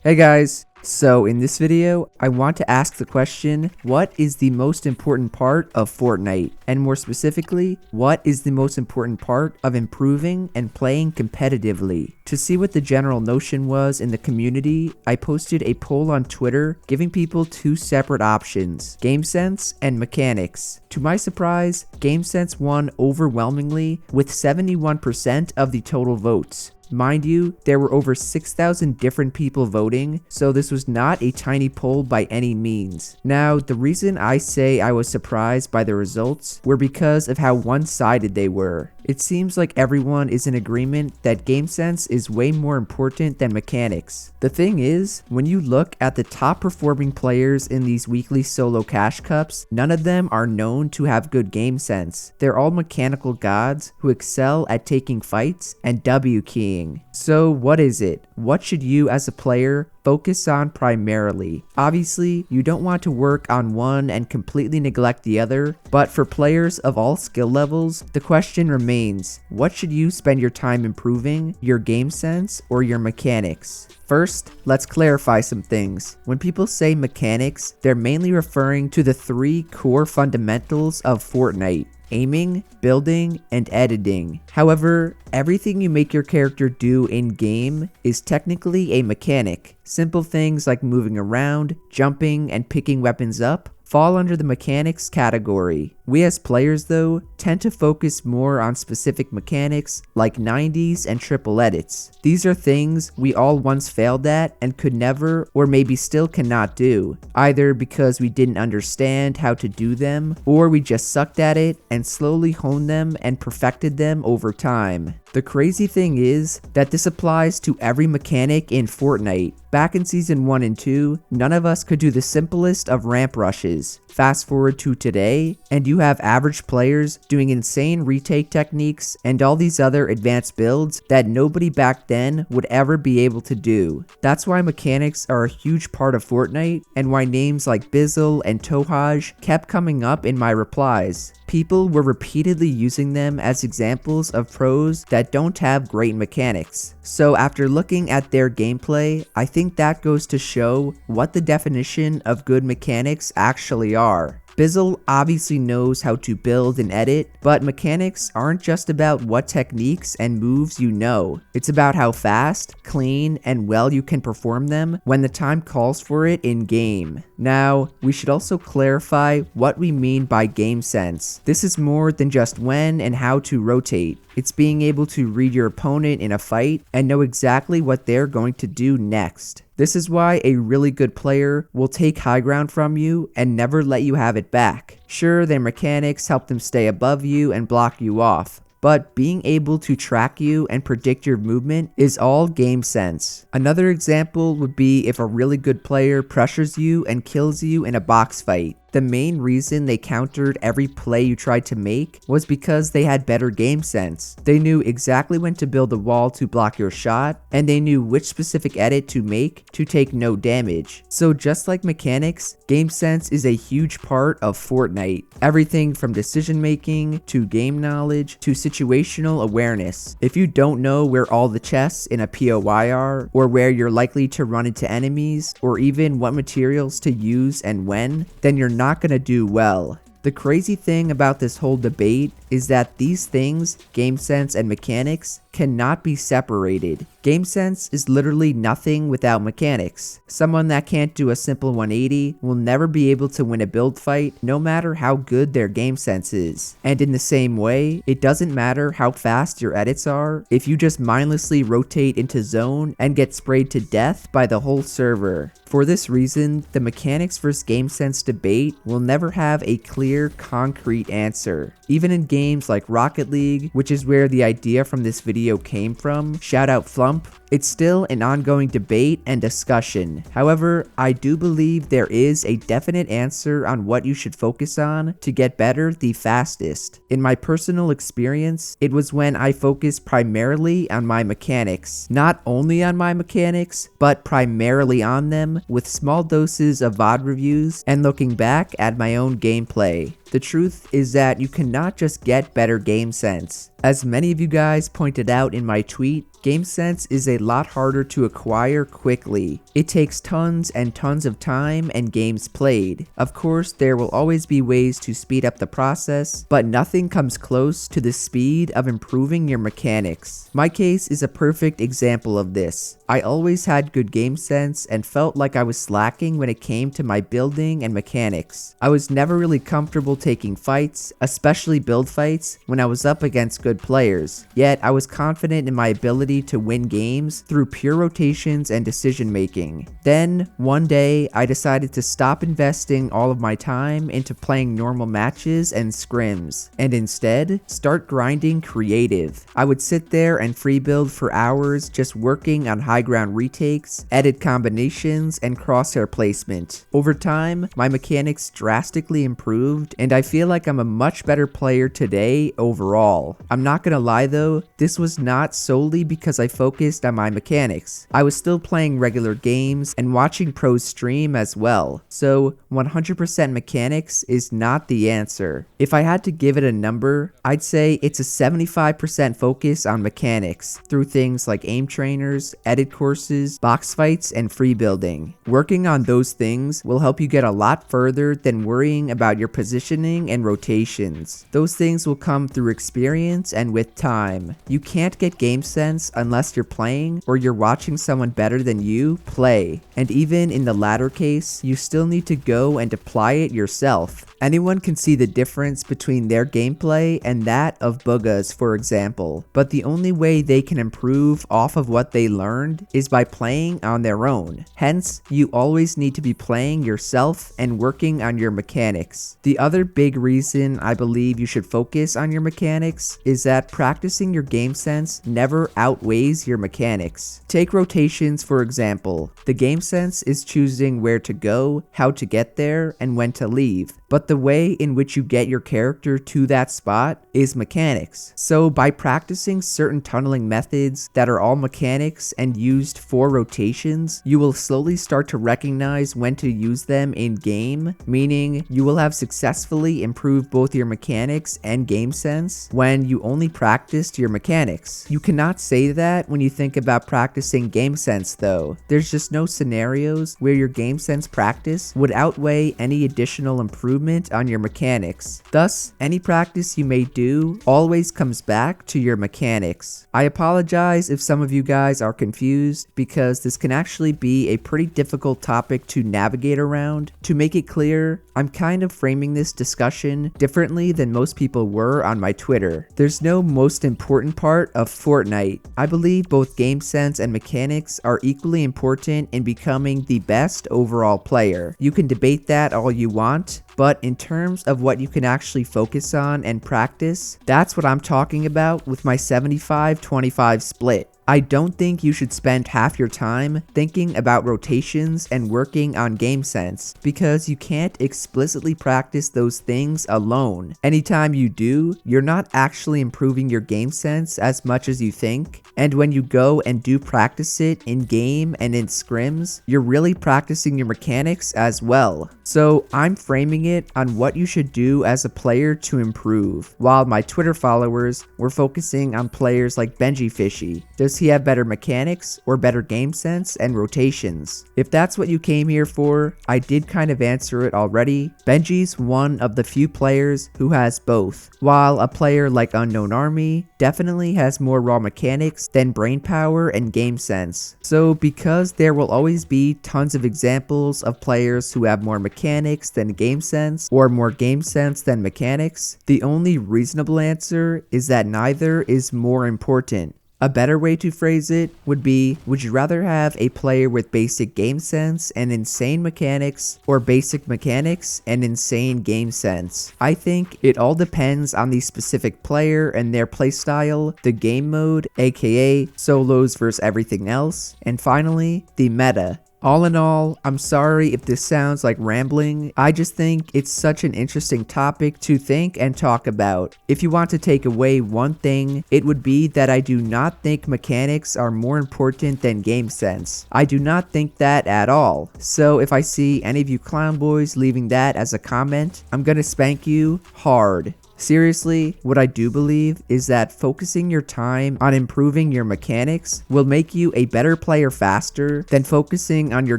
Hey guys, so in this video, I want to ask the question, what is the most important part of Fortnite? And more specifically, what is the most important part of improving and playing competitively? To see what the general notion was in the community, I posted a poll on Twitter giving people two separate options, game sense and mechanics. To my surprise, game sense won overwhelmingly with 71% of the total votes. Mind you, there were over 6,000 different people voting, so this was not a tiny poll by any means. Now, the reason I say I was surprised by the results were because of how one-sided they were. It seems like everyone is in agreement that game sense is way more important than mechanics. The thing is, when you look at the top performing players in these weekly solo cash cups, none of them are known to have good game sense. They're all mechanical gods who excel at taking fights and W keying. So what is it? What should you as a player focus on primarily? Obviously, you don't want to work on one and completely neglect the other, but for players of all skill levels, the question remains, what should you spend your time improving, your game sense or your mechanics? First, let's clarify some things. When people say mechanics, they're mainly referring to the three core fundamentals of Fortnite: aiming, building, and editing. However, everything you make your character do in-game is technically a mechanic. Simple things like moving around, jumping, and picking weapons up fall under the mechanics category. We as players, though, tend to focus more on specific mechanics like 90s and triple edits. These are things we all once failed at and could never or maybe still cannot do, either because we didn't understand how to do them or we just sucked at it and slowly honed them and perfected them over time. The crazy thing is that this applies to every mechanic in Fortnite. Back in Season 1 and 2, none of us could do the simplest of ramp rushes. Fast forward to today, and you have average players doing insane retake techniques and all these other advanced builds that nobody back then would ever be able to do. That's why mechanics are a huge part of Fortnite, and why names like Bizzle and Tohaj kept coming up in my replies. People were repeatedly using them as examples of pros that don't have great mechanics. So after looking at their gameplay, I think that goes to show what the definition of good mechanics actually are. Bizzle obviously knows how to build and edit, but mechanics aren't just about what techniques and moves you know. It's about how fast, clean, and well you can perform them when the time calls for it in game. Now, we should also clarify what we mean by game sense. This is more than just when and how to rotate. It's being able to read your opponent in a fight and know exactly what they're going to do next. This is why a really good player will take high ground from you and never let you have it back. Sure, their mechanics help them stay above you and block you off, but being able to track you and predict your movement is all game sense. Another example would be if a really good player pressures you and kills you in a box fight. The main reason they countered every play you tried to make was because they had better game sense. They knew exactly when to build a wall to block your shot, and they knew which specific edit to make to take no damage. So just like mechanics, game sense is a huge part of Fortnite. Everything from decision making, to game knowledge, to situational awareness. If you don't know where all the chests in a POI are, or where you're likely to run into enemies, or even what materials to use and when, then you're not gonna do well. The crazy thing about this whole debate is that these things, game sense and mechanics, cannot be separated. Game sense is literally nothing without mechanics. Someone that can't do a simple 180 will never be able to win a build fight, no matter how good their game sense is. And in the same way, it doesn't matter how fast your edits are if you just mindlessly rotate into zone and get sprayed to death by the whole server. For this reason, the mechanics versus game sense debate will never have a clear, concrete answer. Even in games like Rocket League, which is where the idea from this video came from, shout out Flump, it's still an ongoing debate and discussion. However, I do believe there is a definite answer on what you should focus on to get better the fastest. In my personal experience, it was when I focused primarily on my mechanics. Not only on my mechanics, but primarily on them, with small doses of VOD reviews and looking back at my own gameplay. The truth is that you cannot just get better game sense. As many of you guys pointed out in my tweet, GameSense is a lot harder to acquire quickly. It takes tons and tons of time and games played. Of course, there will always be ways to speed up the process, but nothing comes close to the speed of improving your mechanics. My case is a perfect example of this. I always had good game sense and felt like I was slacking when it came to my building and mechanics. I was never really comfortable taking fights, especially build fights, when I was up against good players. Yet I was confident in my ability to win games through pure rotations and decision making. Then, one day, I decided to stop investing all of my time into playing normal matches and scrims, and instead, start grinding creative. I would sit there and free build for hours just working on high ground retakes, edit combinations, and crosshair placement. Over time, my mechanics drastically improved, and I feel like I'm a much better player today overall. I'm not gonna lie though, this was not solely because I focused on my mechanics. I was still playing regular games and watching pros stream as well, so 100% mechanics is not the answer. If I had to give it a number, I'd say it's a 75% focus on mechanics through things like aim trainers, edit courses, box fights, and free building. Working on those things will help you get a lot further than worrying about your positioning and rotations. Those things will come through experience and with time. You can't get game sense unless you're playing or you're watching someone better than you play. And even in the latter case, you still need to go and apply it yourself. Anyone can see the difference between their gameplay and that of bughas, for example, but the only way they can improve off of what they learned is by playing on their own. Hence, you always need to be playing yourself and working on your mechanics. The other big reason I believe you should focus on your mechanics is that practicing your game sense never outweighs your mechanics. Take rotations for example. The game sense is choosing where to go, how to get there, and when to leave. But the way in which you get your character to that spot is mechanics. So by practicing certain tunneling methods that are all mechanics and used for rotations, you will slowly start to recognize when to use them in game, meaning you will have successfully improved both your mechanics and game sense when you only practiced your mechanics. You cannot say that when you think about practicing game sense though. There's just no scenarios where your game sense practice would outweigh any additional improvement on your mechanics. Thus, any practice you may do always comes back to your mechanics. I apologize if some of you guys are confused because this can actually be a pretty difficult topic to navigate around. To make it clear, I'm kind of framing this discussion differently than most people were on my Twitter. There's no most important part of Fortnite. I believe both game sense and mechanics are equally important in becoming the best overall player. You can debate that all you want, but in terms of what you can actually focus on and practice, that's what I'm talking about with my 75-25 split. I don't think you should spend half your time thinking about rotations and working on game sense because you can't explicitly practice those things alone. Anytime you do, you're not actually improving your game sense as much as you think, and when you go and do practice it in game and in scrims, you're really practicing your mechanics as well. So I'm framing it on what you should do as a player to improve, while my Twitter followers were focusing on players like benjyfishy. Does he have better mechanics or better game sense and rotations? If that's what you came here for, I did kind of answer it already. Benji's one of the few players who has both, while a player like Unknown Army definitely has more raw mechanics than brain power and game sense. So because there will always be tons of examples of players who have more mechanics than game sense or more game sense than mechanics, the only reasonable answer is that neither is more important. A better way to phrase it would be, would you rather have a player with basic game sense and insane mechanics, or basic mechanics and insane game sense? I think it all depends on the specific player and their playstyle, the game mode, aka solos versus everything else, and finally, the meta. All in all, I'm sorry if this sounds like rambling. I just think it's such an interesting topic to think and talk about. If you want to take away one thing, it would be that I do not think mechanics are more important than game sense. I do not think that at all. So if I see any of you clown boys leaving that as a comment, I'm gonna spank you hard. Seriously, what I do believe is that focusing your time on improving your mechanics will make you a better player faster than focusing on your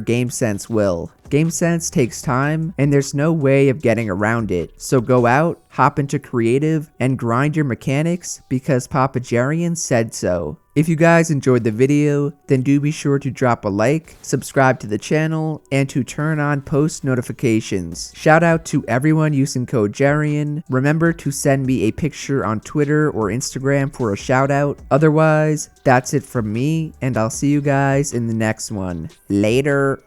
game sense will. Game sense takes time, and there's no way of getting around it, so go out, hop into creative, and grind your mechanics because Papa Jerian said so. If you guys enjoyed the video, then do be sure to drop a like, subscribe to the channel, and to turn on post notifications. Shout out to everyone using code Jerian. Remember to send me a picture on Twitter or Instagram for a shout out. Otherwise, that's it from me, and I'll see you guys in the next one. Later.